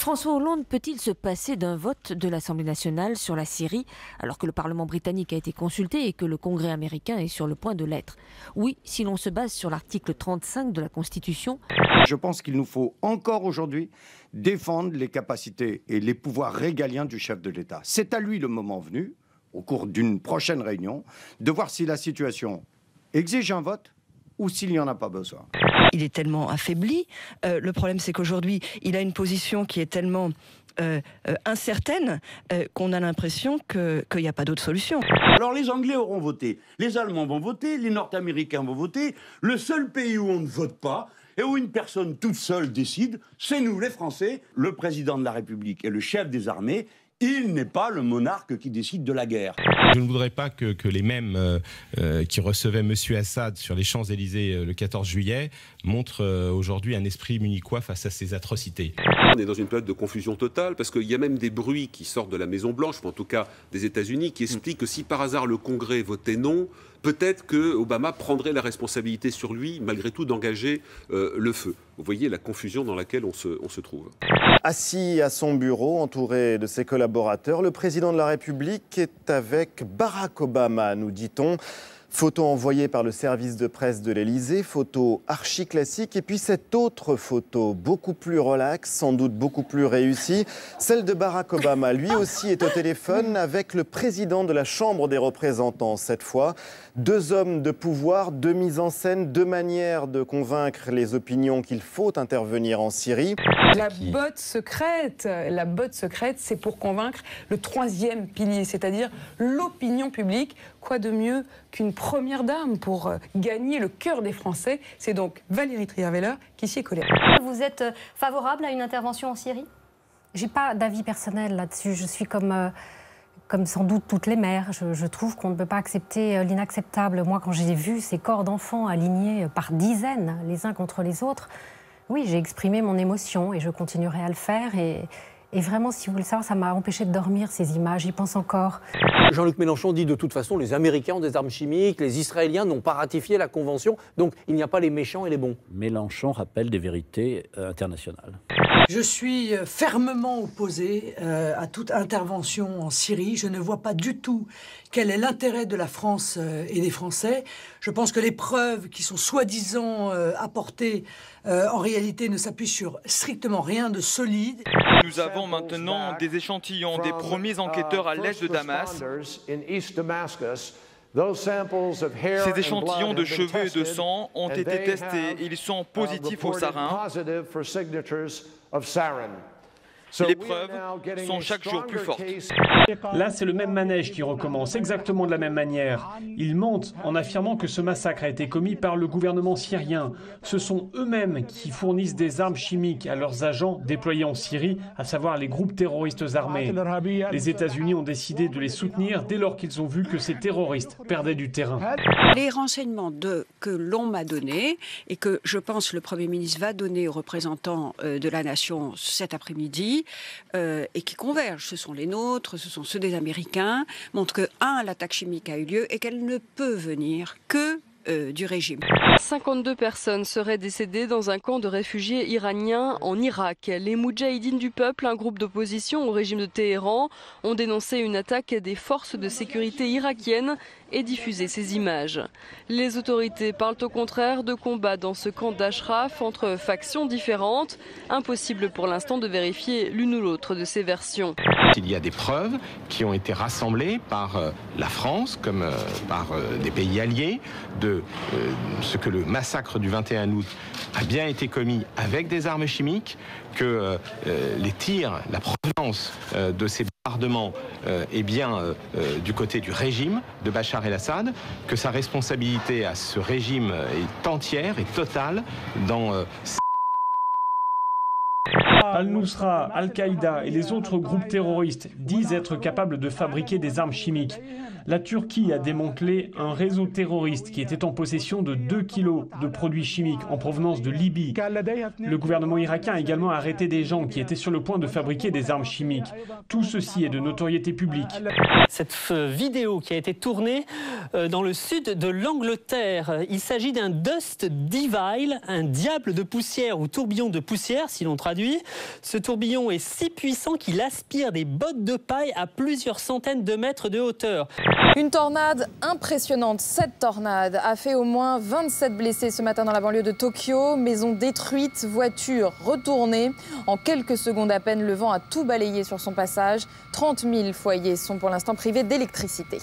François Hollande peut-il se passer d'un vote de l'Assemblée nationale sur la Syrie alors que le Parlement britannique a été consulté et que le Congrès américain est sur le point de l'être? Oui, si l'on se base sur l'article 35 de la Constitution. Je pense qu'il nous faut encore aujourd'hui défendre les capacités et les pouvoirs régaliens du chef de l'État. C'est à lui le moment venu, au cours d'une prochaine réunion, de voir si la situation exige un vote ou s'il n'y en a pas besoin. Il est tellement affaibli. Le problème, c'est qu'aujourd'hui, il a une position qui est tellement incertaine qu'on a l'impression qu'il n'y a pas d'autre solution. Alors les Anglais auront voté, les Allemands vont voter, les Nord-Américains vont voter. Le seul pays où on ne vote pas et où une personne toute seule décide, c'est nous, les Français. Le président de la République et le chef des armées. Il n'est pas le monarque qui décide de la guerre. Je ne voudrais pas que les mêmes qui recevaient M. Assad sur les Champs-Élysées le 14 juillet montrent aujourd'hui un esprit munichois face à ces atrocités. On est dans une période de confusion totale parce qu'il y a même des bruits qui sortent de la Maison-Blanche, ou en tout cas des États-Unis, qui expliquent que si par hasard le Congrès votait non, peut-être que Obama prendrait la responsabilité sur lui, malgré tout, d'engager le feu. Vous voyez la confusion dans laquelle on se trouve. Assis à son bureau, entouré de ses collaborateurs, le président de la République est avec Barack Obama, nous dit-on. Photo envoyée par le service de presse de l'Élysée, photo archi classique. Et puis cette autre photo, beaucoup plus relaxe, sans doute beaucoup plus réussie, celle de Barack Obama. Lui aussi est au téléphone avec le président de la Chambre des représentants cette fois. Deux hommes de pouvoir, deux mises en scène, deux manières de convaincre les opinions qu'il faut intervenir en Syrie. La botte secrète, c'est pour convaincre le troisième pilier, c'est-à-dire l'opinion publique. Quoi de mieux qu'une première dame pour gagner le cœur des Français? C'est donc Valérie Trierweiler qui s'y est collée. Vous êtes favorable à une intervention en Syrie? J'ai pas d'avis personnel là-dessus. Je suis comme sans doute toutes les mères. Je trouve qu'on ne peut pas accepter l'inacceptable. Moi, quand j'ai vu ces corps d'enfants alignés par dizaines, les uns contre les autres, oui, j'ai exprimé mon émotion et je continuerai à le faire. Et vraiment, si vous voulez savoir, ça m'a empêché de dormir, ces images, j'y pense encore. Jean-Luc Mélenchon dit de toute façon, les Américains ont des armes chimiques, les Israéliens n'ont pas ratifié la Convention, donc il n'y a pas les méchants et les bons. Mélenchon rappelle des vérités internationales. Je suis fermement opposé à toute intervention en Syrie. Je ne vois pas du tout quel est l'intérêt de la France et des Français. Je pense que les preuves qui sont soi-disant apportées en réalité ne s'appuient sur strictement rien de solide. Nous avons maintenant des échantillons des premiers enquêteurs à l'est de Damas. Ces échantillons de cheveux et de sang ont été testés et ils sont positifs au sarin. Les preuves sont chaque jour plus fortes. Là, c'est le même manège qui recommence, exactement de la même manière. Ils mentent en affirmant que ce massacre a été commis par le gouvernement syrien. Ce sont eux-mêmes qui fournissent des armes chimiques à leurs agents déployés en Syrie, à savoir les groupes terroristes armés. Les États-Unis ont décidé de les soutenir dès lors qu'ils ont vu que ces terroristes perdaient du terrain. Les renseignements que l'on m'a donnés et que je pense le Premier ministre va donner aux représentants de la nation cet après-midi, et qui convergent, ce sont les nôtres, ce sont ceux des Américains, montrent que, l'attaque chimique a eu lieu et qu'elle ne peut venir que du régime. 52 personnes seraient décédées dans un camp de réfugiés iraniens en Irak. Les Moudjahidines du peuple, un groupe d'opposition au régime de Téhéran, ont dénoncé une attaque des forces de sécurité irakiennes et diffusé ces images. Les autorités parlent au contraire de combats dans ce camp d'Ashraf entre factions différentes. Impossible pour l'instant de vérifier l'une ou l'autre de ces versions. Il y a des preuves qui ont été rassemblées par la France comme par des pays alliés de ce que le massacre du 21 août a bien été commis avec des armes chimiques, que les tirs, la provenance de ces bombardements est bien du côté du régime de Bachar el-Assad, que sa responsabilité à ce régime est entière et totale dans Al-Nusra, Al-Qaïda et les autres groupes terroristes disent être capables de fabriquer des armes chimiques. La Turquie a démantelé un réseau terroriste qui était en possession de 2 kilos de produits chimiques en provenance de Libye. Le gouvernement irakien a également arrêté des gens qui étaient sur le point de fabriquer des armes chimiques. Tout ceci est de notoriété publique. Cette vidéo qui a été tournée dans le sud de l'Angleterre, il s'agit d'un Dust Devil, un diable de poussière ou tourbillon de poussière si l'on traduit. Ce tourbillon est si puissant qu'il aspire des bottes de paille à plusieurs centaines de mètres de hauteur. Une tornade impressionnante. Cette tornade a fait au moins 27 blessés ce matin dans la banlieue de Tokyo. Maisons détruites, voitures retournées. En quelques secondes à peine, le vent a tout balayé sur son passage. 30 000 foyers sont pour l'instant privés d'électricité.